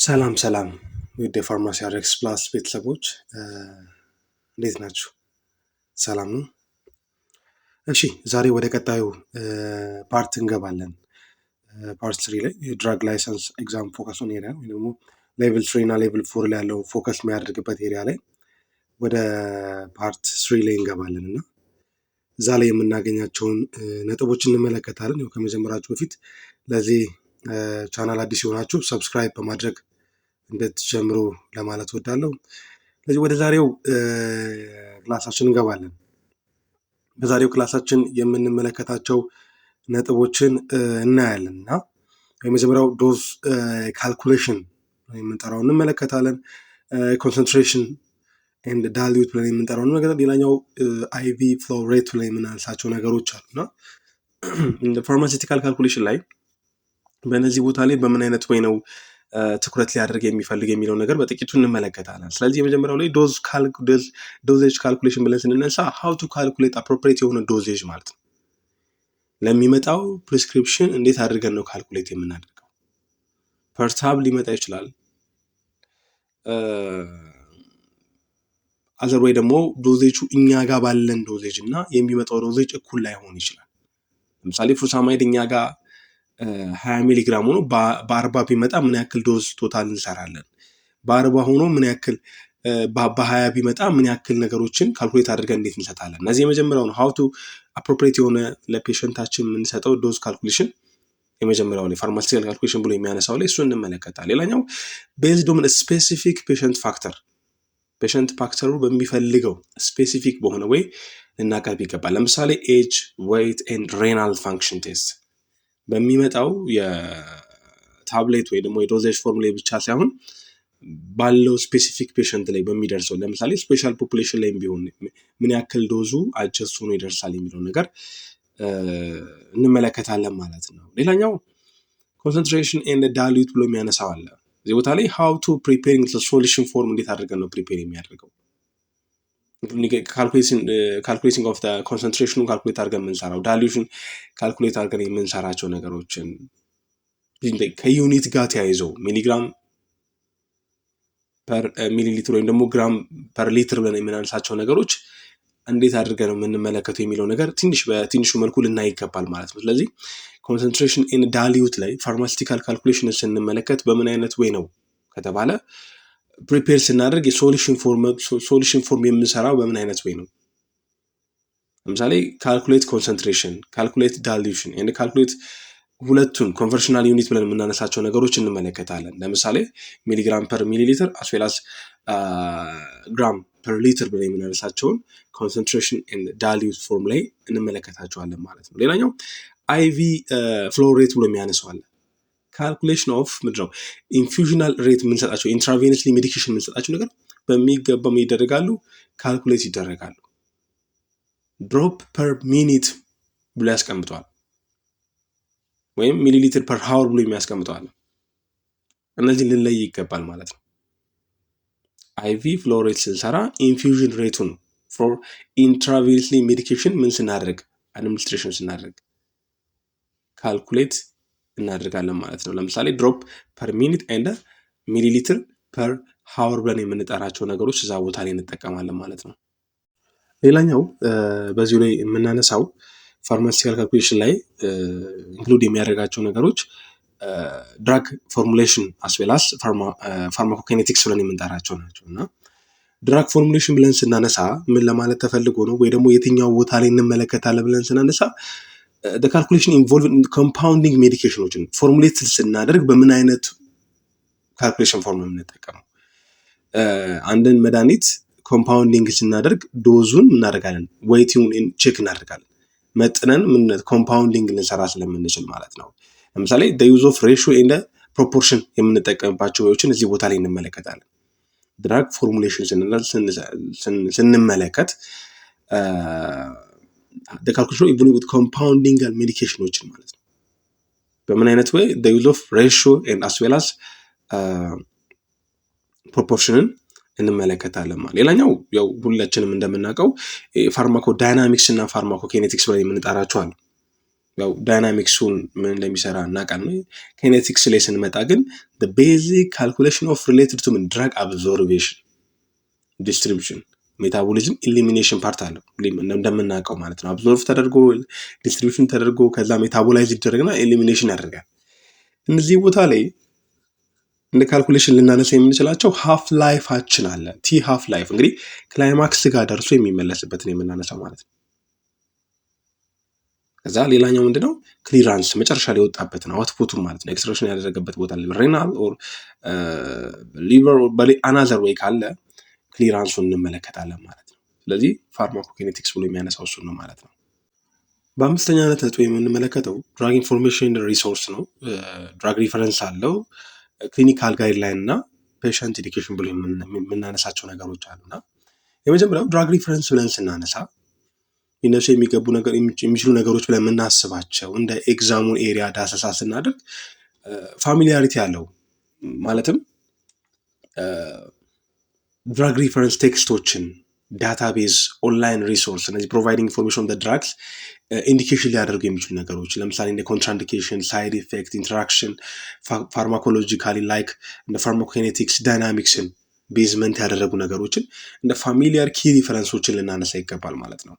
ሰላም ሰላም ውድ የፋርማሲ አሬክስ ፕላስ ቤተሰቦች እንዴት ናችሁ? ሰላም ነው? እሺ ዛሬ ወደ ቀጣዩ ፓርት እንገባለን። ፓርት 3 ላይ የድራግ ላይሰንስ ኤግዛም ፎከስ ኦን ኤሪያ ወይ ደግሞ ሌቭል 3 እና ሌቭል 4 ላይ ያለው ፎከስ የሚያደርግበት ኤሪያ ላይ ወደ ፓርት 3 ላይ እንገባለን እና እዛ ላይ የምናገኛቸውን ነጥቦች እንመለከታለን። ያው ከመጀመራችሁ በፊት ለዚህ ቻናል አዲስ የሆናችሁ ሰብስክራይብ በማድረግ እንድትጀምሩ ለማለት ወዳለሁ። ስለዚህ ወደ ዛሬው ክላሳችን እንገባለን። በዛሬው ክላሳችን የምንመለከታቸው ነጥቦችን እናያለን እና የመጀመሪያው ዶዝ ካልኩሌሽን የምንጠራው እንመለከታለን። ኮንሰንትሬሽን ኤንድ ዳይሉት ብለን የምንጠራው ነገር፣ ሌላኛው አይቪ ፍሎ ሬት ብለን የምናነሳቸው ነገሮች አሉና ፋርማሲቲካል ካልኩሌሽን ላይ በእነዚህ ቦታ ላይ በምን አይነት ወይ ነው ትኩረት ሊያደርግ የሚፈልግ የሚለው ነገር በጥቂቱ እንመለከታለን። ስለዚህ የመጀመሪያው ላይ ዶዜጅ ካልኩሌሽን ብለን ስንነሳ ሃው ቱ ካልኩሌት አፕሮፕሪየት የሆነ ዶዜጅ ማለት ነው። ለሚመጣው ፕሪስክሪፕሽን እንዴት አድርገን ነው ካልኩሌት የምናደርገው? ፐርታብ ሊመጣ ይችላል። አዘር ወይ ደግሞ ዶዜጁ እኛ ጋር ባለን ዶዜጅ እና የሚመጣው ዶዜጅ እኩል ላይሆን ይችላል። ለምሳሌ ፍሩሳማይድ እኛ ጋር 20 ሚሊግራም ሆኖ በ40 ቢመጣ ምን ያክል ዶዝ ቶታል እንሰራለን? በ40 ሆኖ ምን ያክል በ20 ቢመጣ ምን ያክል ነገሮችን ካልኩሌት አድርገን እንዴት እንሰጣለን? እነዚህ የመጀመሪያው ነው። ሃው ቱ አፕሮፕሪየት የሆነ ለፔሸንታችን የምንሰጠው ዶዝ ካልኩሌሽን የመጀመሪያው ላይ ፋርማሲቲካል ካልኩሌሽን ብሎ የሚያነሳው ላይ እሱ እንመለከታለን። ሌላኛው ቤዝድ ኦን ስፔሲፊክ ፔሸንት ፋክተር፣ ፔሸንት ፋክተሩ በሚፈልገው ስፔሲፊክ በሆነ ወይ ልናቀርብ ይገባል። ለምሳሌ ኤጅ፣ ዌይት ኤንድ ሬናል ፋንክሽን ቴስት በሚመጣው የታብሌት ወይ ደግሞ የዶዜጅ ፎርም ላይ ብቻ ሳይሆን ባለው ስፔሲፊክ ፔሸንት ላይ በሚደርሰው፣ ለምሳሌ ስፔሻል ፖፑሌሽን ላይ ቢሆን ምን ያክል ዶዙ አጀስት ሆኖ ይደርሳል የሚለው ነገር እንመለከታለን ማለት ነው። ሌላኛው ኮንሰንትሬሽን ኤንድ ዳይሉት ብሎ የሚያነሳው አለ እዚህ ቦታ ላይ ሃው ቱ ፕሪፔሪንግ ሶሉሽን ፎርም እንዴት አድርገን ነው ፕሪፔር የሚያደርገው? ካልኩሌቲንግ ኦፍ ኮንሰንትሬሽኑ ካልኩሌት አድርገን የምንሰራው፣ ዳይሉሽን ካልኩሌት አድርገን የምንሰራቸው ነገሮችን ከዩኒት ጋር ተያይዘው ሚሊግራም ፐር ሚሊሊትር ወይም ደግሞ ግራም ፐር ሊትር ብለን የምናነሳቸው ነገሮች እንዴት አድርገን ነው የምንመለከተው የሚለው ነገር በትንሹ መልኩ ልናይ ይገባል ማለት ነው። ስለዚህ ኮንሰንትሬሽን ኤንድ ዳይሉት ላይ ፋርማሲቲካል ካልኩሌሽን ስንመለከት በምን አይነት ወይ ነው ከተባለ ፕሪፔር ስናደርግ የሶሉሽን ፎርም የምንሰራው በምን አይነት ወይ ነው? ለምሳሌ ካልኩሌት ኮንሰንትሬሽን፣ ካልኩሌት ዳይሉሽን ኤንድ ካልኩሌት ሁለቱን ኮንቨርሽናል ዩኒት ብለን የምናነሳቸው ነገሮች እንመለከታለን። ለምሳሌ ሚሊግራም ፐር ሚሊሊትር አስዌላስ ግራም ፐር ሊትር ብለን የምናነሳቸውን ኮንሰንትሬሽን ኤንድ ዳይሉት ፎርም ላይ እንመለከታቸዋለን ማለት ነው። ሌላኛው አይቪ ፍሎ ሬት ብሎ የሚያነሳዋለን። ካልኩሌሽን ኦፍ ምንድነው ኢንፊውዥናል ሬት የምንሰጣቸው ኢንትራቬነስሊ ሜዲኬሽን የምንሰጣቸው ነገር በሚገባም ይደረጋሉ፣ ካልኩሌት ይደረጋሉ። ድሮፕ ፐር ሚኒት ብሎ ያስቀምጠዋል ወይም ሚሊሊትር ፐር ሃወር ብሎ የሚያስቀምጠዋል። እነዚህ ልንለይ ይገባል ማለት ነው። አይቪ ፍሎ ሬት ስንሰራ ኢንፊውዥን ሬቱን ፎር ኢንትራቬነስሊ ሜዲኬሽን ምን ስናደርግ አድሚኒስትሬሽን ስናደርግ ካልኩሌት እናደርጋለን ማለት ነው። ለምሳሌ ድሮፕ ፐር ሚኒት ኤንድ ሚሊሊትር ፐር ሃወር ብለን የምንጠራቸው ነገሮች እዛ ቦታ ላይ እንጠቀማለን ማለት ነው። ሌላኛው በዚሁ ላይ የምናነሳው ፋርማሲቲካል ካልኩሌሽን ላይ ኢንክሉድ የሚያደርጋቸው ነገሮች ድራግ ፎርሙሌሽን አስዌላስ ፋርማኮካይኔቲክስ ብለን የምንጠራቸው ናቸው እና ድራግ ፎርሙሌሽን ብለን ስናነሳ ምን ለማለት ተፈልጎ ነው ወይ ደግሞ የትኛው ቦታ ላይ እንመለከታለን ብለን ስናነሳ ካልኩሌሽን ኢንቮልቭ ኮምፓውንዲንግ ሜዲኬሽኖችን ፎርሙሌት ስናደርግ በምን አይነት ካልኩሌሽን ፎርም ነው የምንጠቀመው? አንድን መድኃኒት ኮምፓውንዲንግ ስናደርግ ዶዙን እናደርጋለን፣ ዌይቲንግ ቼክ እናደርጋለን፣ መጥነን ኮምፓውንዲንግ ልንሰራ ስለምንችል ማለት ነው። ለምሳሌ ዩዝ ኦፍ ሬሽዮ ኤንድ ፕሮፖርሽን የምንጠቀምባቸው ወይዎችን እዚህ ቦታ ላይ እንመለከታለን። ድራግ ፎርሙሌሽን ስንመለከት ካልኩሌሽን ኢንቮልቭ ኮምፓውንዲንግ ሜዲኬሽኖችን ማለት ነው። በምን አይነት ወይ ዩዝ ኦፍ ሬሽዮ ኤንድ አስ ዌል አስ ፕሮፖርሽንን እንመለከታለን ማለት። ሌላኛው ያው ሁላችንም እንደምናውቀው ፋርማኮ ዳይናሚክስ እና ፋርማኮካይኔቲክስ ብለን የምንጠራቸው አሉ። ያው ዳይናሚክሱን ምን እንደሚሰራ እናውቃለን። ኬኔቲክስ ላይ ስንመጣ ግን ቤዚክ ካልኩሌሽን ኦፍ ሪሌትድ ቱ ምን ድራግ አብዞርቤሽን፣ ዲስትሪቢሽን፣ ሜታቦሊዝም፣ ኢሊሚኔሽን ፓርት አለው እንደምናውቀው ማለት ነው። አብዞርቭ ተደርጎ ዲስትሪቢሽን ተደርጎ ከዛ ሜታቦላይዝ ይደረግና ኢሊሚኔሽን ያደርጋል። እነዚህ ቦታ ላይ እንደ ካልኩሌሽን ልናነሳ የምንችላቸው ሀፍ ላይፋችን አለ። ቲ ሀፍ ላይፍ እንግዲህ ክላይማክስ ጋር ደርሶ የሚመለስበትን የምናነሳው ማለት ነው። ከዛ ሌላኛው ምንድነው ክሊራንስ መጨረሻ ላይ የወጣበትን አውትፑቱን ማለት ነው። ኤክስትራክሽን ያደረገበት ቦታ ሬናል ኦር ሊቨር አናዘር ወይ ካለ ክሊራንሱን እንመለከታለን ማለት ነው። ስለዚህ ፋርማኮኪኔቲክስ ብሎ የሚያነሳው እሱን ነው ማለት ነው። በአምስተኛነት ነጥብ የምንመለከተው ድራግ ኢንፎርሜሽን ሪሶርስ ነው። ድራግ ሪፈረንስ አለው፣ ክሊኒካል ጋይድላይን እና ፔሸንት ኤዱኬሽን ብሎ የምናነሳቸው ነገሮች አሉና የመጀመሪያው ድራግ ሪፈረንስ ብለን ስናነሳ ሊነሱ የሚችሉ ነገሮች ብለን የምናስባቸው እንደ ኤግዛሙን ኤሪያ ዳሰሳ ስናደርግ ፋሚሊያሪቲ አለው ማለትም ድራግ ሪፈረንስ ቴክስቶችን፣ ዳታቤዝ፣ ኦንላይን ሪሶርስ እነዚህ ፕሮቫይዲንግ ኢንፎርሜሽን ኦን ድራግስ ኢንዲኬሽን ሊያደርጉ የሚችሉ ነገሮች ለምሳሌ እንደ ኮንትራኢንዲኬሽን፣ ሳይድ ኢፌክት፣ ኢንተራክሽን፣ ፋርማኮሎጂካሊ ላይክ እንደ ፋርማኮኪኔቲክስ፣ ዳይናሚክስን ቤዝመንት ያደረጉ ነገሮችን እንደ ፋሚሊያር ኪ ሪፈረንሶችን ልናነሳ ይገባል ማለት ነው።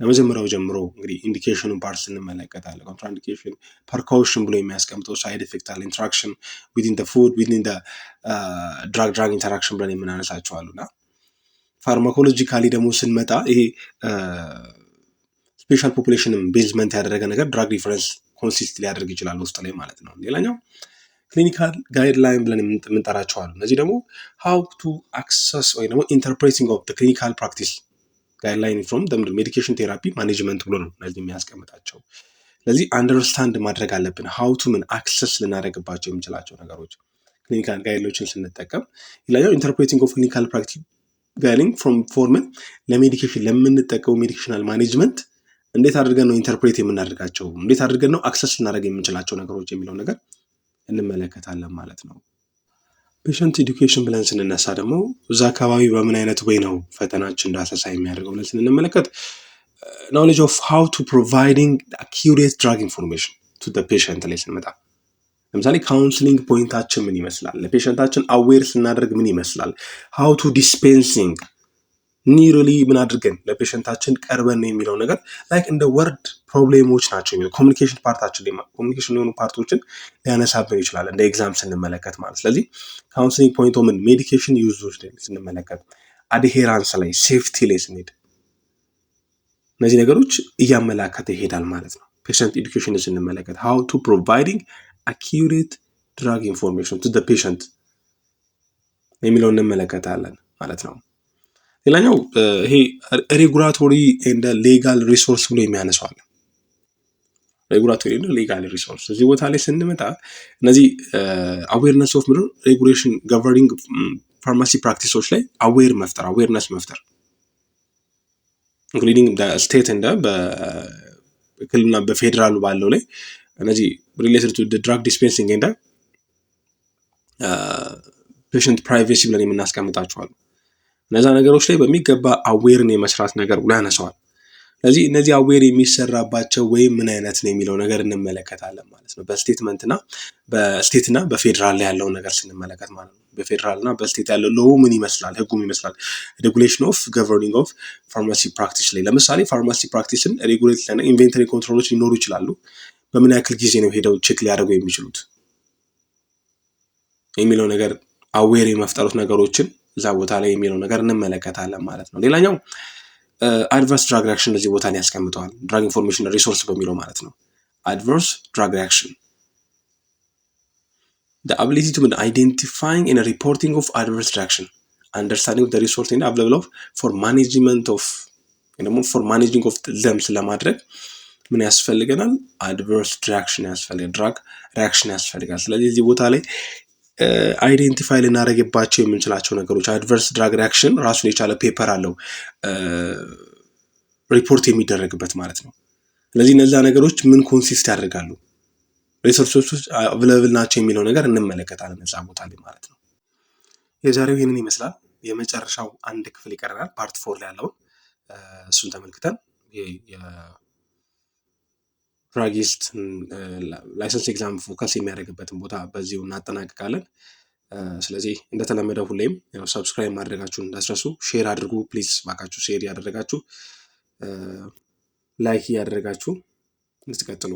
ለመጀመሪያው ጀምሮ እንግዲህ ኢንዲኬሽኑን ፓርት እንመለከታለን። ኮንትራኢንዲኬሽን ፐርካውሽን ብሎ የሚያስቀምጠው ሳይድ ኢፌክት አለ፣ ኢንተራክሽን ዊዚን ፉድ ዊዚን ድራግ ኢንተራክሽን ብለን የምናነሳቸው አሉና ፋርማኮሎጂካሊ ደግሞ ስንመጣ ይሄ ስፔሻል ፖፑሌሽንም ቤዝመንት ያደረገ ነገር ድራግ ሪፈረንስ ኮንሲስት ሊያደርግ ይችላል ውስጥ ላይ ማለት ነው። ሌላኛው ክሊኒካል ጋይድላይን ብለን የምንጠራቸው አሉ። እነዚህ ደግሞ ሃው ቱ አክሰስ ወይ ደግሞ ኢንተርፕሬቲንግ ኦፍ ክሊኒካል ፕራክቲስ ጋይድላይን ፍሮም ሜዲኬሽን ቴራፒ ማኔጅመንት ብሎ ነው እነዚህ የሚያስቀምጣቸው። ስለዚህ አንደርስታንድ ማድረግ አለብን ሃው ቱ ምን አክሰስ ልናደርግባቸው የምንችላቸው ነገሮች ክሊኒካል ጋይድሎችን ስንጠቀም። ሌላኛው ኢንተርፕሬቲንግ ኦፍ ክሊኒካል ፕራክቲስ ጋይድላይን ፎርምን ለሜዲኬሽን ለምንጠቀሙ ሜዲኬሽናል ማኔጅመንት እንዴት አድርገን ነው ኢንተርፕሬት የምናደርጋቸው፣ እንዴት አድርገን ነው አክሰስ ልናደርግ የምንችላቸው ነገሮች የሚለው ነገር እንመለከታለን ማለት ነው። ፔሸንት ኤዱኬሽን ብለን ስንነሳ ደግሞ እዛ አካባቢ በምን አይነት ወይ ነው ፈተናችን ዳሰሳ የሚያደርገው ብለን ስንመለከት knowledge of how to providing accurate drug information to the patient ላይ ስንመጣ ለምሳሌ ካውንስሊንግ ፖይንታችን ምን ይመስላል፣ ለፔሸንታችን አዌር ስናደርግ ምን ይመስላል፣ how to dispensing ኒርሊ ምን አድርገን ለፔሸንታችን ቀርበን ነው የሚለው ነገር ላይክ እንደ ወርድ ፕሮብሌሞች ናቸው የሚለው ኮሚኒኬሽን ፓርታችን ላይ ኮሚኒኬሽን የሆኑ ፓርቶችን ሊያነሳብን ይችላል እንደ ኤግዛም ስንመለከት ማለት። ስለዚህ ካውንስሊንግ ፖይንት ምን ሜዲኬሽን ዩዞች ላይ ስንመለከት፣ አድሄራንስ ላይ፣ ሴፍቲ ላይ ስንሄድ እነዚህ ነገሮች እያመላከተ ይሄዳል ማለት ነው። ፔሸንት ኤዱኬሽን ስንመለከት how to providing accurate drug information to the patient የሚለው እንመለከታለን ማለት ነው። ሌላኛው ይሄ ሬጉላቶሪ ኤንድ ሌጋል ሪሶርስ ብሎ የሚያነሳው አለ። ሬጉላቶሪ ኤንድ ሌጋል ሪሶርስ እዚህ ቦታ ላይ ስንመጣ እነዚህ አዌርነስ ኦፍ ምድር ሬጉሌሽን ገቨርኒንግ ፋርማሲ ፕራክቲሶች ላይ አዌርነስ መፍጠር ኢንክሉዲንግ ስቴት እንደ በክልልና በፌዴራሉ ባለው ላይ እነዚህ ሪሌትድ ቱ ድራግ ዲስፔንሲንግ እንደ ፔሸንት ፕራይቬሲ ብለን የምናስቀምጣቸዋል። እነዛ ነገሮች ላይ በሚገባ አዌርን የመስራት ነገር ብሎ ያነሳዋል። ስለዚህ እነዚህ አዌር የሚሰራባቸው ወይም ምን አይነት ነው የሚለው ነገር እንመለከታለን ማለት ነው። በስቴትና በፌዴራል ላይ ያለውን ነገር ስንመለከት ማለት ነው። በፌዴራልና በስቴት ያለው ሎው ምን ይመስላል፣ ህጉም ይመስላል። ሬጉሌሽን ኦፍ ገቨርኒንግ ኦፍ ፋርማሲ ፕራክቲስ ላይ ለምሳሌ ፋርማሲ ፕራክቲስን ሬጉሌት ለና ኢንቬንተሪ ኮንትሮሎች ሊኖሩ ይችላሉ። በምን ያክል ጊዜ ነው ሄደው ቼክ ሊያደርጉ የሚችሉት የሚለው ነገር አዌር የመፍጠሩት ነገሮችን እዛ ቦታ ላይ የሚለው ነገር እንመለከታለን ማለት ነው። ሌላኛው አድቨርስ ድራግ ሪአክሽን እዚህ ቦታ ላይ ያስቀምጠዋል። ድራግ ኢንፎርሜሽን ሪሶርስ በሚለው ማለት ነው። አድቨርስ ድራግ ሪአክሽን the ability to identifying and reporting of adverse reaction, understanding of the resource and available for management of for managing of them ስለማድረግ ምን ያስፈልገናል? አድቨርስ ሪአክሽን ያስፈልጋል፣ ድራግ ሪአክሽን ያስፈልጋል። ስለዚህ እዚህ ቦታ ላይ አይዴንቲፋይ ልናደርግባቸው የምንችላቸው ነገሮች አድቨርስ ድራግ ሪአክሽን ራሱን የቻለ ፔፐር አለው ሪፖርት የሚደረግበት ማለት ነው። ስለዚህ እነዛ ነገሮች ምን ኮንሲስት ያደርጋሉ፣ ሪሶርሶች አቬለብል ናቸው የሚለው ነገር እንመለከታለን እዛ ቦታ ላይ ማለት ነው። የዛሬው ይህንን ይመስላል። የመጨረሻው አንድ ክፍል ይቀረናል፣ ፓርት 4 ላይ ያለውን እሱን ተመልክተን ድራጊስት ላይሰንስ ኤግዛም ፎከስ የሚያደርግበትን ቦታ በዚሁ እናጠናቅቃለን። ስለዚህ እንደተለመደ ሁሌም ሰብስክራይብ ማድረጋችሁን እንዳትረሱ፣ ሼር አድርጉ ፕሊዝ ባካችሁ፣ ሼር ያደረጋችሁ ላይክ እያደረጋችሁ እንድትቀጥሉ